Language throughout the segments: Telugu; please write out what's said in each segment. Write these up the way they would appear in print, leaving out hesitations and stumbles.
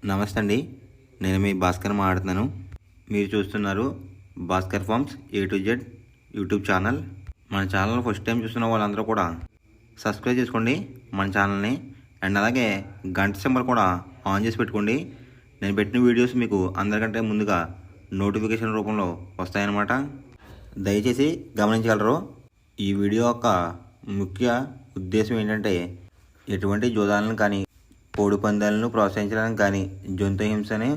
నమస్తే అండి. నేను మీ భాస్కర్ మాట్లాడుతున్నాను. మీరు చూస్తున్నారు Bhaskar Farms A to Z YouTube channel. మన ఛానల్ ఫస్ట్ టైం చూస్తున్న వాళ్ళందరూ కూడా సబ్స్క్రైబ్ చేసుకోండి మన ఛానల్ని. అండ్ అలాగే గంట సింబల్ కూడా ఆన్ చేసి పెట్టుకోండి. నేను పెట్టిన వీడియోస్ మీకు అందరికంటే ముందుగా నోటిఫికేషన్ రూపంలో వస్తాయన్నమాట. దయచేసి గమనించగలరు. ఈ వీడియో యొక్క ముఖ్య ఉద్దేశం ఏంటంటే ఎటువంటి జోదాలను కానీ కోడి పందాలను ప్రోత్సహించడానికి కానీ జంతు హింసని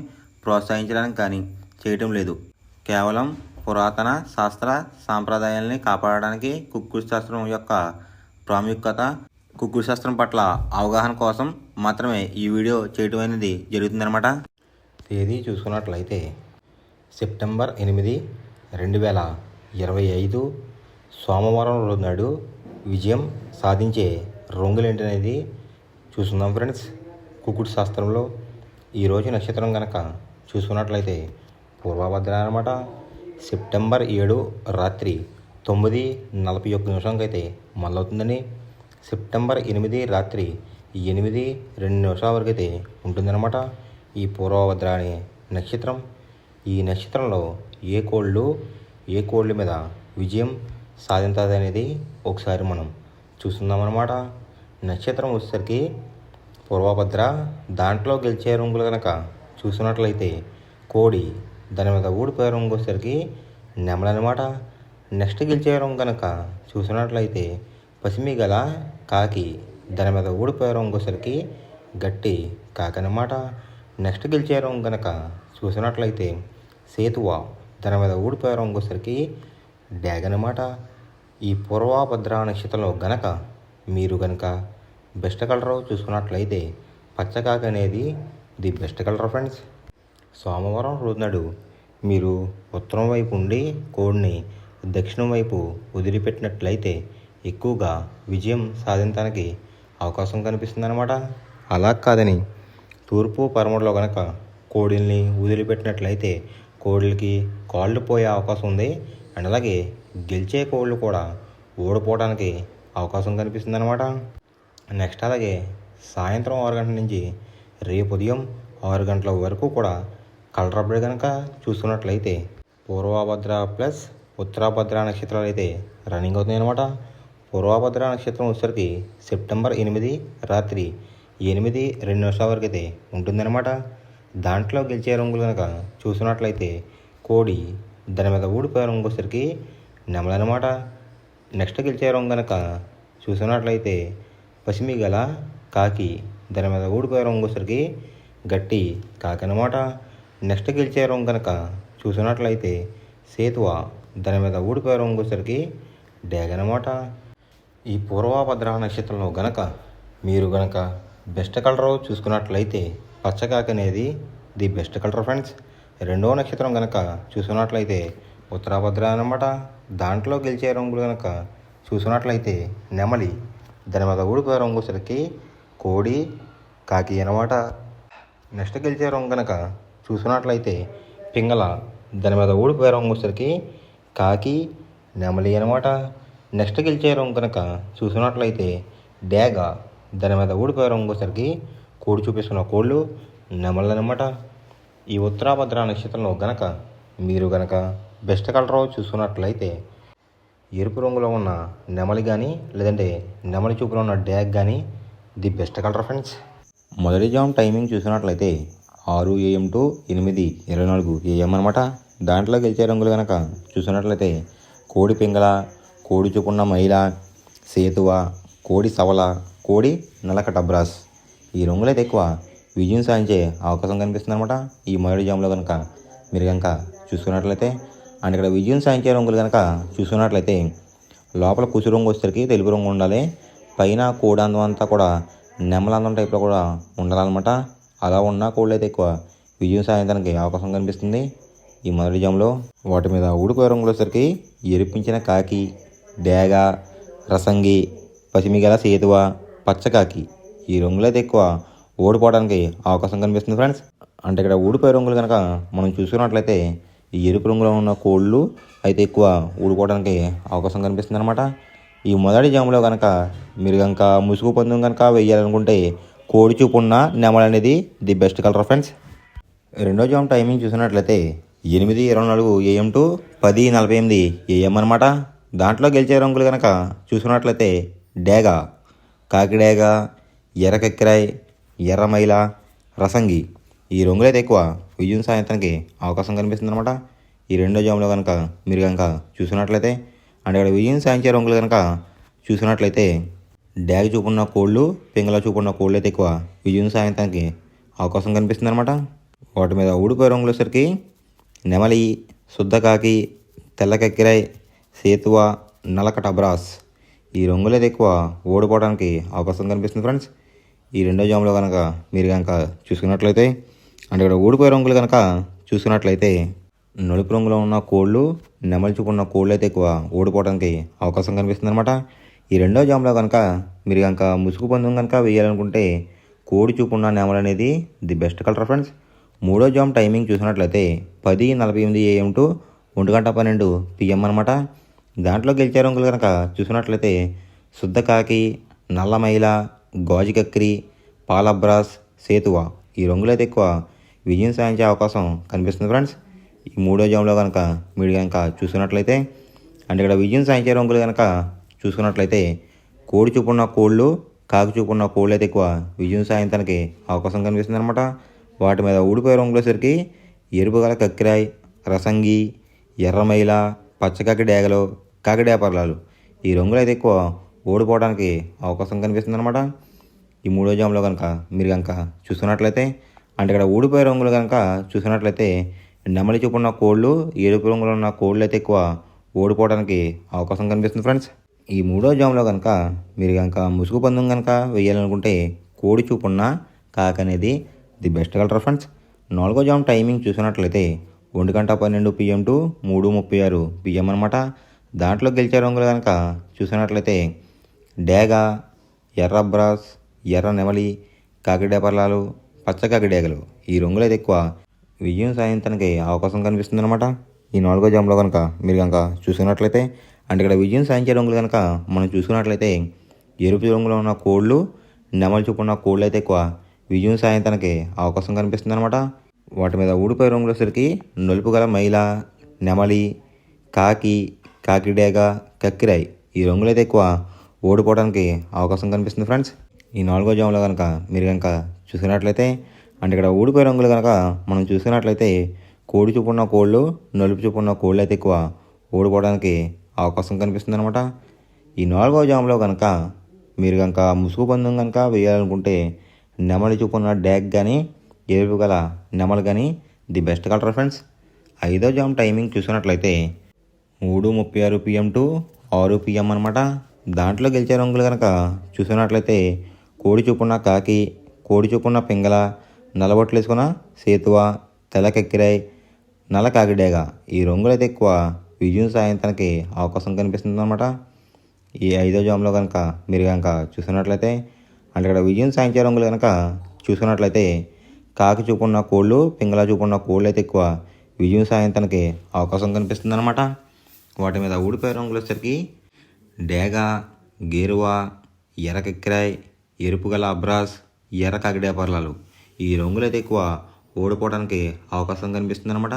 ప్రోత్సహించడానికి కానీ చేయటం లేదు. కేవలం పురాతన శాస్త్ర సాంప్రదాయాల్ని కాపాడడానికి కుక్కుడు శాస్త్రం యొక్క ప్రాముఖ్యత, కుక్కుడు శాస్త్రం పట్ల అవగాహన కోసం మాత్రమే ఈ వీడియో చేయటం అనేది జరుగుతుందన్నమాట. తేదీ చూసుకున్నట్లయితే సెప్టెంబర్ 8, 2025 సోమవారం రోజు నాడు విజయం సాధించే రంగులేంటనేది చూస్తున్నాం ఫ్రెండ్స్. కుక్కుడు శాస్త్రంలో ఈరోజు నక్షత్రం కనుక చూసుకున్నట్లయితే పూర్వభద్ర అనమాట. సెప్టెంబర్ 7 రాత్రి 9:41 అయితే మొదలవుతుందని, సెప్టెంబర్ 8 రాత్రి 8:02 వరకు అయితే ఉంటుందన్నమాట ఈ పూర్వభద్ర అనే నక్షత్రం. ఈ నక్షత్రంలో ఏ కోళ్ళు మీద విజయం సాధించాలి అనేది ఒకసారి మనం చూస్తున్నామన్నమాట. నక్షత్రం వచ్చేసరికి పూర్వభద్ర, దాంట్లో గెలిచే రంగులు కనుక చూసినట్లయితే కోడి, దాని మీద ఊడిపోయే రంగు వచ్చేసరికి నెమలనమాట. నెక్స్ట్ గెలిచే రంగు కనుక చూసినట్లయితే పసిమి గల కాకి, దాని మీద ఊడిపోయే రంగు వచ్చేసరికి గట్టి కాకనమాట. నెక్స్ట్ గెలిచే రంగు కనుక చూసినట్లయితే సేతువ, దాని మీద ఊడిపోయే రంగు వచ్చేసరికి డ్యాగనమాట. ఈ పూర్వభద్ర నక్షత్రంలో గనక మీరు గనక బెస్ట్ కలర్ చూసుకున్నట్లయితే పచ్చకాకి అనేది ది బెస్ట్ కలర్ ఫ్రెండ్స్. సోమవారం రోజు నాడు మీరు ఉత్తరం వైపు ఉండి కోడిని దక్షిణం వైపు వదిలిపెట్టినట్లయితే ఎక్కువగా విజయం సాధించడానికి అవకాశం కనిపిస్తుందన్నమాట. అలా కాదని తూర్పు పరమడలో కనుక కోడిల్ని వదిలిపెట్టినట్లయితే కోడిలకి కాళ్ళు పోయే అవకాశం ఉంది. అండ్ అలాగే గెలిచే కోళ్ళు కూడా ఓడిపోవడానికి అవకాశం కనిపిస్తుందన్నమాట. నెక్స్ట్ అలాగే సాయంత్రం 6 గంటల నుంచి రేపు ఉదయం 6 గంటల వరకు కూడా కలర్ అప్డేట్ కనుక చూసుకున్నట్లయితే పూర్వభద్ర ప్లస్ ఉత్తరాభద్ర నక్షత్రాలు అయితే రన్నింగ్ అవుతున్నాయి అనమాట. పూర్వభద్ర నక్షత్రం వచ్చేసరికి సెప్టెంబర్ 8 రాత్రి 8:02 వరకు అయితే ఉంటుందన్నమాట. దాంట్లో గెలిచే రంగులు కనుక చూసుకున్నట్లయితే కోడి, దాని మీద ఊడిపోయే రంగు వచ్చేసరికి నెమలనమాట. నెక్స్ట్ గెలిచే రంగు కనుక చూసుకున్నట్లయితే పసిమి గల కాకి, దాని మీద ఊడిపోయే రంగు వచ్చేసరికి గట్టి కాకనమాట. నెక్స్ట్ గెలిచే రంగు కనుక చూసినట్లయితే సేతువ, దాని మీద ఊడిపోయే రంగు వచ్చేసరికి డ్యాగనమాట. ఈ పూర్వభద్ర నక్షత్రంలో గనక మీరు గనక బెస్ట్ కలర్ చూసుకున్నట్లయితే పచ్చకాకి అనేది ది బెస్ట్ కలర్ ఫ్రెండ్స్. రెండవ నక్షత్రం కనుక చూసుకున్నట్లయితే ఉత్తరాభద్ర అనమాట. దాంట్లో గెలిచే రంగులు కనుక చూసుకున్నట్లయితే నెమలి, దాని మీద ఊడిపోయే రంగు వచ్చేసరికి కోడి, కాకి అనమాట. నెక్స్ట్ గెలిచే రంగు కనుక చూసుకున్నట్లయితే పింగళ, దాని మీద ఊడిపోయే రంగు వచ్చేసరికి కాకి, నెమలి అనమాట. నెక్స్ట్ గెలిచే రంగు కనుక చూసుకున్నట్లయితే డ్యాగ, దాని మీద ఊడిపోయే రంగు వచ్చేసరికి కోడి చూపిస్తున్న కోళ్ళు నెమలి అనమాట. ఈ ఉత్తరాభద్ర నక్షత్రంలో గనక మీరు గనక బెస్ట్ కలర్ చూసుకున్నట్లయితే ఎరుపు రంగులో ఉన్న నెమలి కానీ లేదంటే నెమలి చూపులో ఉన్న డ్యాగ్ కానీ ది బెస్ట్ కలర్ ఫ్రెండ్స్. మొదటి జామ్ టైమింగ్ చూసినట్లయితే 6 AM to 8:24 AM అనమాట. దాంట్లో గెలిచే రంగులు కనుక చూసినట్లయితే కోడి పింగళ, కోడి చూపున్న మైల, సేతువ, కోడి సవల, కోడి నలక టబ్రాస్. ఈ రంగులైతే ఎక్కువ విజయం సాధించే అవకాశం కనిపిస్తుంది అనమాట ఈ మొదటి జామ్లో కనుక మీరు కనుక చూసుకున్నట్లయితే. అండ్ ఇక్కడ విజయం సాధించే రంగులు కనుక చూసుకున్నట్లయితే లోపల కుసు రంగు వచ్చేసరికి తెలుపు రంగు ఉండాలి. పైన కోడందం అంతా కూడా నెమలందం టైప్లో కూడా ఉండాలన్నమాట. అలా ఉన్న కోళ్ళు అయితే ఎక్కువ విజయం సాధించడానికి అవకాశం కనిపిస్తుంది ఈ మొదటి జామ్లో. వాటి మీద ఊడిపోయే రంగులు వచ్చేసరికి ఎరిపించిన కాకి, డ్యాగ, రసంగి, పసిమిగల సేతువ, పచ్చకాకి. ఈ రంగులు అయితే ఎక్కువ ఓడిపోవడానికి అవకాశం కనిపిస్తుంది ఫ్రెండ్స్. అంటే ఇక్కడ ఊడిపోయే రంగులు కనుక మనం చూసుకున్నట్లయితే ఈ ఎరుపు రంగులో ఉన్న కోళ్ళు అయితే ఎక్కువ ఊడిపోవడానికి అవకాశం కనిపిస్తుంది అనమాట. ఈ మొదటి జాములో కనుక మీరు కనుక ముసుగు పందెం కనుక వేయాలనుకుంటే కోడి చూపు ఉన్న నెమలి అనేది ది బెస్ట్ కలర్ ఫ్రెండ్స్. రెండో జామ్ టైమింగ్ చూసినట్లయితే 8:24 AM టు 10:48 AM అనమాట. దాంట్లో గెలిచే రంగులు కనుక చూసుకున్నట్లయితే డేగ, కాకిడేగ, ఎర్ర కక్కిరాయ్, ఎర్ర మైల, రసంగి ఈ రంగులు అయితే ఎక్కువ విజయం సాధించడానికి అవకాశం కనిపిస్తుంది అనమాట. ఈ రెండో జామ్లో కనుక మీరు కనుక చూసినట్లయితే అంటే ఇక్కడ విజయం సాధించే రంగులు కనుక చూసినట్లయితే డ్యాగ్ చూపున్న కోళ్ళు, పింగళ చూపున్న కోళ్ళు అయితే ఎక్కువ విజయం సాధించడానికి అవకాశం కనిపిస్తుంది అనమాట. వాటి మీద ఊడిపోయే రంగులు వచ్చేసరికి నెమలి, శుద్ధకాకి, తెల్ల కక్కిరాయ్, సేతువ, నలకట అబ్రాస్ ఈ రంగులు అయితే ఎక్కువ ఓడిపోవడానికి అవకాశం కనిపిస్తుంది ఫ్రెండ్స్. ఈ రెండో జామ్లో కనుక మీరు కనుక చూసుకున్నట్లయితే అంటే ఇక్కడ ఊడిపోయే రంగులు కనుక చూసుకున్నట్లయితే నలుపు రంగులో ఉన్న కోళ్ళు, నెమలి చూపున్న కోళ్ళు అయితే ఎక్కువ ఓడిపోవడానికి అవకాశం కనిపిస్తుంది అనమాట. ఈ రెండో జామ్లో కనుక మీరు కనుక ముసుగు పందెం కనుక వేయాలనుకుంటే కోడి చూపున్న నెమలి అనేది ది బెస్ట్ కలర్ ఫ్రెండ్స్. మూడో జామ్ టైమింగ్ చూసినట్లయితే 10:48 AM టు 1:12 PM అనమాట. దాంట్లో గెలిచే రంగులు కనుక చూసినట్లయితే శుద్ధకాకి, నల్లమైల, గాజు కక్కిరి, పాలబ్రాస్, సేతువ ఈ రంగులు అయితే ఎక్కువ విజయం సాధించే అవకాశం కనిపిస్తుంది ఫ్రెండ్స్. ఈ మూడో జామ్లో కనుక మీరు కనుక చూసుకున్నట్లయితే అంటే ఇక్కడ విజయం సాధించే రంగులు కనుక చూసుకున్నట్లయితే కోడి చూపున్న కోళ్ళు, కాకి చూపున్న కోళ్ళు అయితే ఎక్కువ విజయం సాధించడానికి అవకాశం కనిపిస్తుంది అనమాట. వాటి మీద ఊడిపోయే రంగులసరికి ఎరుపు గల కక్కిరాయ్, రసంగి, ఎర్రమైల, పచ్చకాకి డేగలు, కాకిడేపర్లాలు ఈ రంగులు అయితే ఎక్కువ ఓడిపోవడానికి అవకాశం కనిపిస్తుంది అనమాట. ఈ మూడో జామ్లో కనుక మీరు కనుక చూసుకున్నట్లయితే అంటే ఇక్కడ ఊడిపోయే రంగులు కనుక చూసినట్లయితే నెమలి చూపున్న కోళ్ళు, ఎరుపు రంగులో ఉన్న కోళ్ళు అయితే ఎక్కువ ఓడిపోవడానికి అవకాశం కనిపిస్తుంది ఫ్రెండ్స్. ఈ మూడో జామ్లో కనుక మీరు కనుక ముసుగు పందెం కనుక వేయాలనుకుంటే కోడి చూపున్న కాకి అనేది ది బెస్ట్ కలర్ ఫ్రెండ్స్. నాలుగో జామ్ టైమింగ్ చూసినట్లయితే 1:12 PM టు 3:36 PM అనమాట. దాంట్లో గెలిచే రంగులు కనుక చూసినట్లయితే డేగ, ఎర్ర బ్రాస్, ఎర్ర నెమలి, కాకిడేపర్లాలు, పచ్చకాకి డేగలు ఈ రంగులు అయితే ఎక్కువ విజయం సాధించడానికి అవకాశం కనిపిస్తుంది అనమాట. ఈ నాలుగో జామ్లో కనుక మీరు కనుక చూసుకున్నట్లయితే అంటే ఇక్కడ విజయం సాధించే రంగులు కనుక మనం చూసుకున్నట్లయితే ఎరుపు రంగులో ఉన్న కోళ్ళు, నెమలి చూపున్న కోళ్ళు అయితే ఎక్కువ విజయం సాధించడానికి అవకాశం కనిపిస్తుంది అనమాట. వాటి మీద ఊడిపోయే రంగులు వచ్చేసరికి నలుపు గల మైల, నెమలి, కాకి, కాకిడేగ, కక్కిరాయ్ ఈ రంగులు అయితే ఎక్కువ ఓడిపోవడానికి అవకాశం కనిపిస్తుంది ఫ్రెండ్స్. ఈ నాలుగో జామ్లో కనుక మీరు కనుక చూసినట్లయితే అంటే ఇక్కడ ఊడిపోయే రంగులు కనుక మనం చూసినట్లయితే కోడి చూపున్న కోళ్ళు, నలుపు చూపున్న కోళ్ళు అయితే ఎక్కువ ఓడిపోవడానికి అవకాశం కనిపిస్తుంది అనమాట. ఈ నాలుగో జామ్లో కనుక మీరు కనుక ముసుగు పందెం కనుక వేయాలనుకుంటే నెమలి చూపున్న డ్యాగ్ కానీ, ఎరుపు గల నెమలి కానీ ది బెస్ట్ కలర్ ఫ్రెండ్స్. ఐదో జామ్ టైమింగ్ చూసినట్లయితే 3:36 PM టు 6 PM అనమాట. దాంట్లో గెలిచే రంగులు కనుక చూసినట్లయితే కోడి చూపున్న కాకి, కోడి చూపున్న పింగళ, నల్లబొట్లు వేసుకున్న సేతువ, తెల్ల కక్కిరాయ్, నల్ల కాకిడేగ ఈ రంగులు అయితే ఎక్కువ విజయం సాధించడానికి అవకాశం కనిపిస్తుంది అనమాట. ఈ ఐదో జామ్లో కనుక మీరు కనుక చూసినట్లయితే అంటే ఇక్కడ విజయం సాధించే రంగులు కనుక చూసుకున్నట్లయితే కాకి చూపున్న కోళ్ళు, పింగళ చూపున్న కోళ్ళు అయితే ఎక్కువ విజయం సాధించడానికి అవకాశం కనిపిస్తుంది అనమాట. వాటి మీద ఊడిపోయే రంగులు వచ్చేసరికి డేగ, గేరువ, ఎర్ర కక్కిరాయ్, ఎరుపు గల అబ్రాస్, ఎర్ర కాకిడేపర్లాలు ఈ రంగులు అయితే ఎక్కువ ఓడిపోవడానికి అవకాశం కనిపిస్తుంది అనమాట.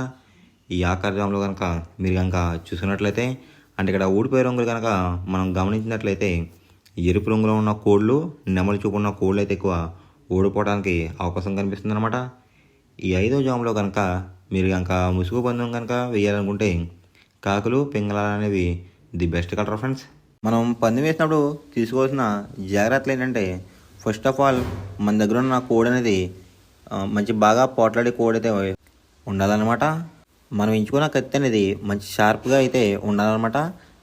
ఈ ఆఖరి జామ్లో కనుక మీరు కనుక చూసినట్లయితే అంటే ఇక్కడ ఊడిపోయే రంగులు కనుక మనం గమనించినట్లయితే ఎరుపు రంగులో ఉన్న కోళ్ళు, నెమలి చూపున్న కోళ్ళు అయితే ఎక్కువ ఓడిపోవడానికి అవకాశం కనిపిస్తుంది అనమాట. ఈ ఐదో జామ్లో కనుక మీరు కనుక ముసుగు పందెం కనుక వేయాలనుకుంటే కాకులు, పింగళాలు అనేవి ది బెస్ట్ కలర్ ఫ్రెండ్స్. మనం పందెం వేసినప్పుడు తీసుకోవాల్సిన జాగ్రత్తలు ఏంటంటే ఫస్ట్ ఆఫ్ ఆల్ మన దగ్గర ఉన్న కోడ్ అనేది మంచి బాగా పోట్లాడే కోడ్ అయితే ఉండాలన్నమాట. మనం ఎంచుకున్న కత్తి అనేది మంచి షార్ప్గా అయితే ఉండాలన్నమాట.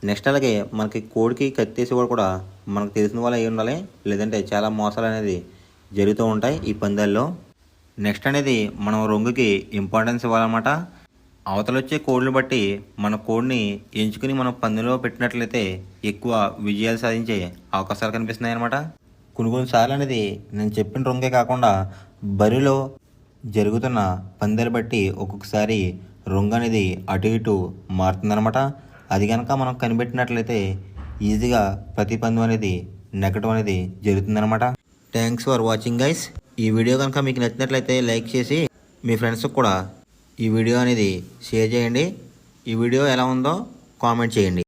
నెక్స్ట్ అలాగే మనకి కోడికి కత్తి వేసేవాడు కూడా మనకు తెలిసిన వాళ్ళు అయి ఉండాలి, లేదంటే చాలా మోసాలు అనేది జరుగుతూ ఉంటాయి ఈ పందాల్లో. నెక్స్ట్ అనేది మనం రంగుకి ఇంపార్టెన్స్ ఇవ్వాలన్నమాట. అవతల వచ్చే కోడ్లు బట్టి మన కోడ్ని ఎంచుకుని మనం పందెంలో పెట్టినట్లయితే ఎక్కువ విజయాలు సాధించే అవకాశాలు కనిపిస్తున్నాయి అన్నమాట. కొన్నిసార్లు అనేది నేను చెప్పిన రంగే కాకుండా బరిలో జరుగుతున్న పందాలు బట్టి ఒక్కొక్కసారి రంగు అనేది అటు ఇటు మారుతుందన్నమాట. అది కనుక మనం కనిపెట్టినట్లయితే ఈజీగా ప్రతి పందెం అనేది నెగ్గడం అనేది జరుగుతుందన్నమాట. Thanks for watching guys. ఈ వీడియో కనుక మీకు నచ్చినట్లయితే లైక్ చేసి మీ ఫ్రెండ్స్కి కూడా ఈ వీడియో అనేది షేర్ చేయండి. ఈ వీడియో ఎలా ఉందో కామెంట్ చేయండి.